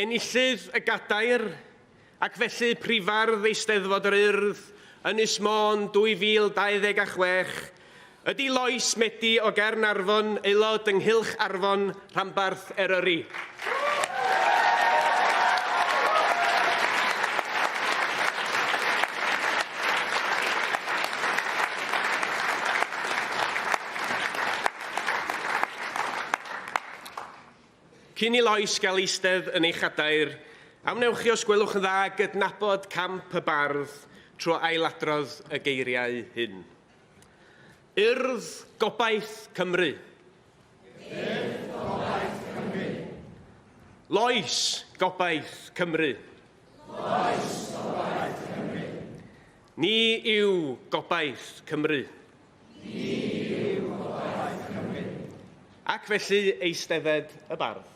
Enillydd y gadair ac felly prifardd Eisteddfod yr Urdd Ynys Môn 2026 ydy Lois Medi o Gaernarfon, aelod ynghylch Arfon, Rhanbarth Eryri. Cyn i Lois gael eistedd yn ei chadair, awnewch chi os gwelwch yn dda gydnabod camp y bardd trwy ailadrodd y geiriau hyn. Urdd Gobaith Cymru. Urdd Gobaith Cymru. Lois Gobaith Cymru. Lois Gobaith Cymru. Ni yw Gobaith Cymru. Ni yw Gobaith Cymru. Ac felly eistedded y bardd.